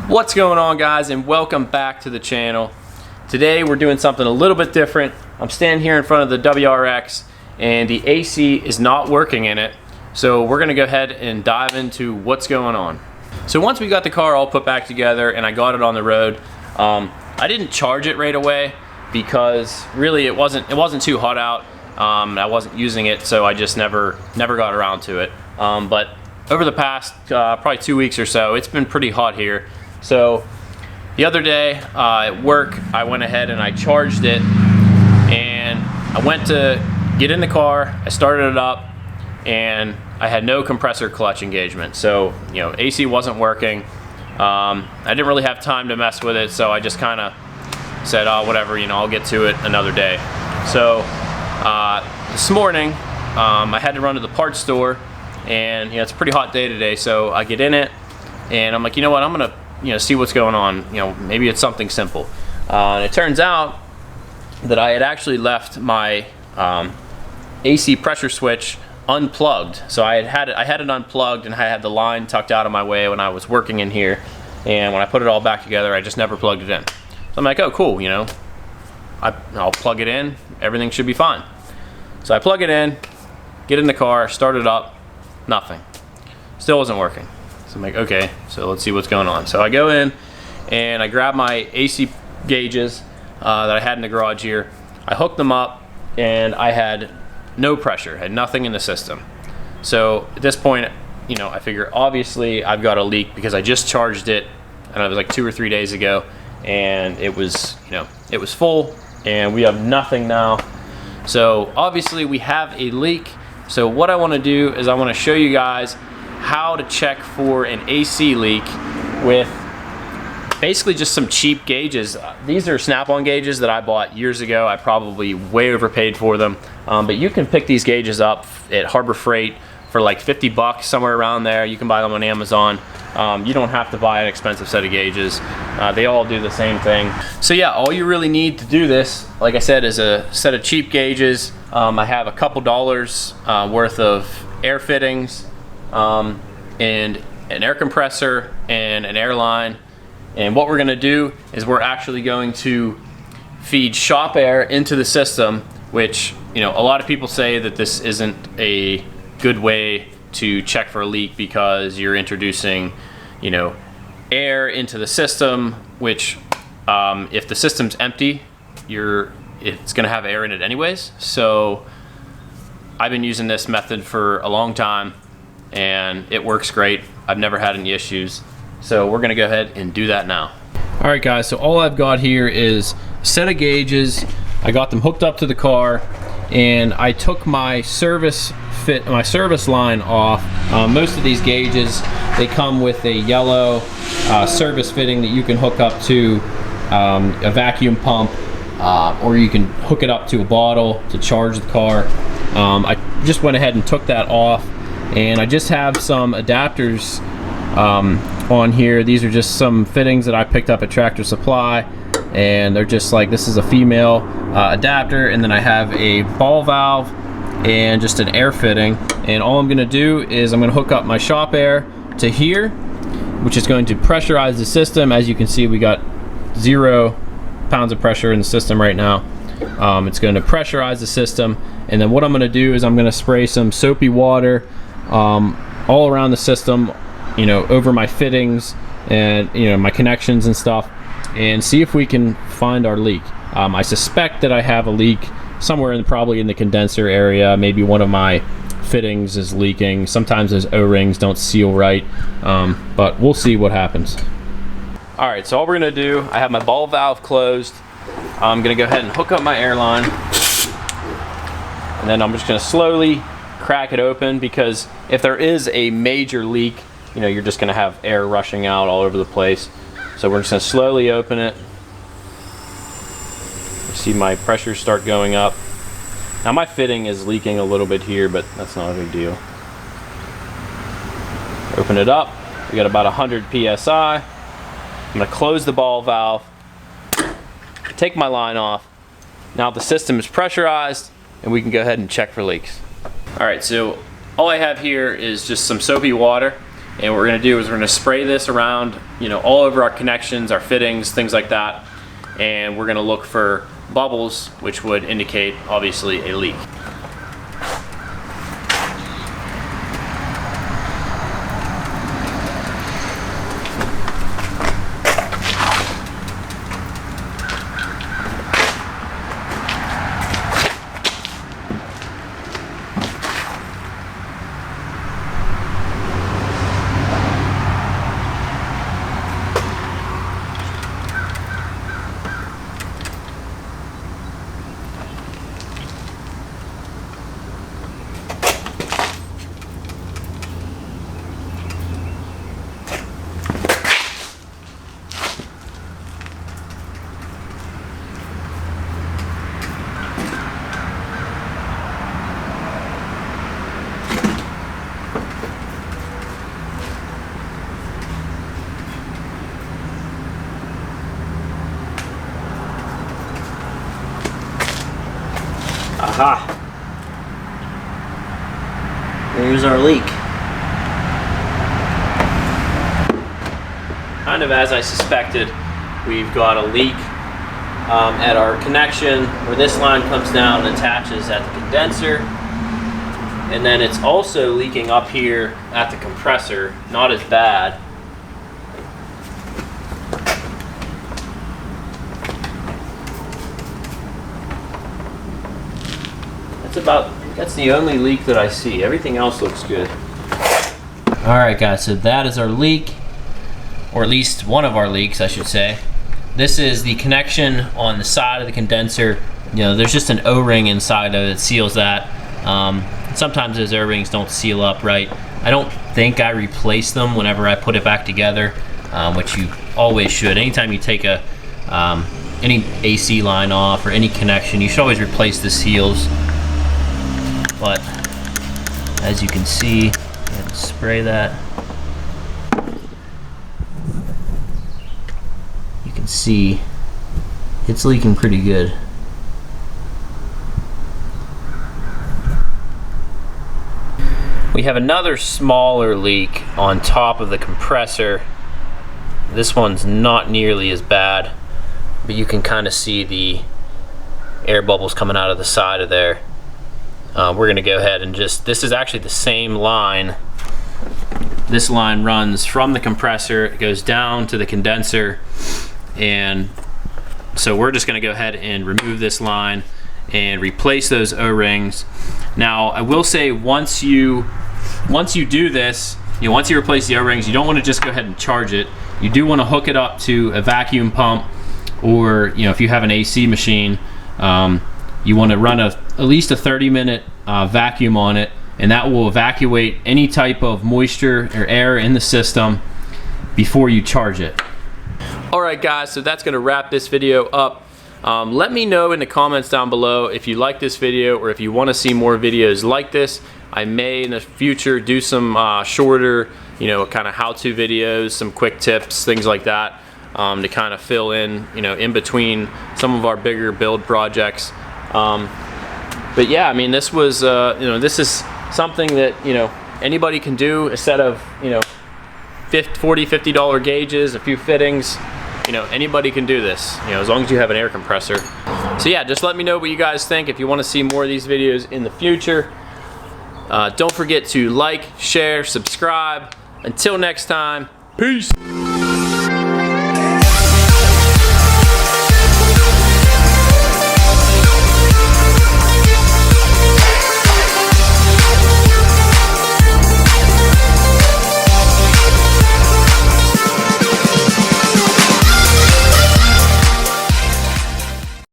What's going on, guys, and welcome back to the channel. Today we're doing something a little bit different. I'm standing here in front of the WRX and the AC is not working in it, so we're gonna go ahead and dive into what's going on. So once we got the car all put back together and I got it on the road, I didn't charge it right away because really it wasn't too hot out. I wasn't using it, so I just never got around to it. But over the past probably 2 weeks or so, it's been pretty hot here. So the other day at work, I went ahead and I charged it, and I went to get in the car, I started it up, and I had no compressor clutch engagement. So, you know, AC wasn't working. I didn't really have time to mess with it, so I just kind of said, oh, whatever, you know, I'll get to it another day. So this morning, I had to run to the parts store, and you know, it's a pretty hot day today, so I get in it, and I'm like, you know what, I'm gonna see what's going on. You know, maybe it's something simple. And it turns out that I had actually left my AC pressure switch unplugged. So I had it unplugged, and I had the line tucked out of my way when I was working in here. And when I put it all back together, I just never plugged it in. So I'm like, oh, cool. You know, I'll plug it in. Everything should be fine. So I plug it in, get in the car, start it up. Nothing. Still wasn't working. So I'm like, okay, so let's see what's going on. So I go in and I grab my AC gauges that I had in the garage here. I hooked them up, and I had no pressure, had nothing in the system. So at this point, you know, I figure obviously I've got a leak because I just charged it, and it was like 2 or 3 days ago, and it was, you know, it was full, and we have nothing now. So obviously we have a leak. So what I want to do is I want to show you guys how to check for an AC leak with basically just some cheap gauges. These are Snap-on gauges that I bought years ago. I probably way overpaid for them, but you can pick these gauges up at Harbor Freight for like 50 bucks, somewhere around there. You can buy them on Amazon. You don't have to buy an expensive set of gauges. They all do the same thing. So yeah, all you really need to do this, like I said, is a set of cheap gauges. I have a couple dollars worth of air fittings, and an air compressor and an air line. And what we're going to do is we're actually going to feed shop air into the system, which, you know, a lot of people say that this isn't a good way to check for a leak because you're introducing, you know, air into the system, which if the system's empty, it's going to have air in it anyways. So I've been using this method for a long time, and it works great. I've never had any issues. So we're gonna go ahead and do that now. All right, guys, so all I've got here is a set of gauges. I got them hooked up to the car, and I took my service line off. Most of these gauges, they come with a yellow service fitting that you can hook up to a vacuum pump, or you can hook it up to a bottle to charge the car. I just went ahead and took that off, and I just have some adapters on here. These are just some fittings that I picked up at Tractor Supply, and they're just like, this is a female adapter, and then I have a ball valve and just an air fitting. And all I'm gonna do is I'm gonna hook up my shop air to here, which is going to pressurize the system. As you can see, we got 0 pounds of pressure in the system right now. It's going to pressurize the system, and then what I'm going to do is I'm going to spray some soapy water all around the system, you know, over my fittings and, you know, my connections and stuff, and see if we can find our leak. I suspect that I have a leak somewhere probably in the condenser area. Maybe one of my fittings is leaking. Sometimes those O-rings don't seal right, but we'll see what happens. All right, so all we're gonna do, I have my ball valve closed. I'm gonna go ahead and hook up my air line, and then I'm just gonna slowly crack it open, because if there is a major leak, you know, you're just gonna have air rushing out all over the place. So we're just gonna slowly open it. See my pressure start going up. Now my fitting is leaking a little bit here, but that's not a big deal. Open it up. We got about 100 PSI. I'm gonna close the ball valve, take my line off, Now the system is pressurized and we can go ahead and check for leaks. All right, so all I have here is just some soapy water, and what we're gonna do is we're gonna spray this around, all over our connections, our fittings, things like that, and we're gonna look for bubbles, which would indicate obviously a leak. Aha! There's our leak. Kind of as I suspected, we've got a leak at our connection where this line comes down and attaches at the condenser, and then it's also leaking up here at the compressor. Not as bad. That's the only leak that I see. Everything else looks good. All right, guys, so that is our leak, or at least one of our leaks, I should say. This is the connection on the side of the condenser. There's just an O-ring inside of it that seals that. Sometimes those O-rings don't seal up right. I don't think I replace them whenever I put it back together, which you always should. Anytime you take any AC line off or any connection, you should always replace the seals. But as you can see, spray that. You can see it's leaking pretty good. We have another smaller leak on top of the compressor. This one's not nearly as bad, but you can kind of see the air bubbles coming out of the side of there. We're gonna go ahead and this is actually the same line. This line runs from the compressor, it goes down to the condenser, and so we're just gonna go ahead and remove this line and replace those O-rings. Now, I will say once you do this, once you replace the O-rings, you don't wanna just go ahead and charge it. You do wanna hook it up to a vacuum pump, or if you have an AC machine, you want to run at least a 30-minute vacuum on it, and that will evacuate any type of moisture or air in the system before you charge it. Alright guys, so that's going to wrap this video up. Let me know in the comments down below if you like this video or if you want to see more videos like this. I may in the future do some shorter, kind of how-to videos, some quick tips, things like that, to kind of fill in, in between some of our bigger build projects. But yeah, I mean, this was, this is something that, anybody can do. A set of, $40–50 gauges, a few fittings, anybody can do this, as long as you have an air compressor. So yeah, just let me know what you guys think if you want to see more of these videos in the future. Don't forget to like, share, subscribe. Until next time, peace.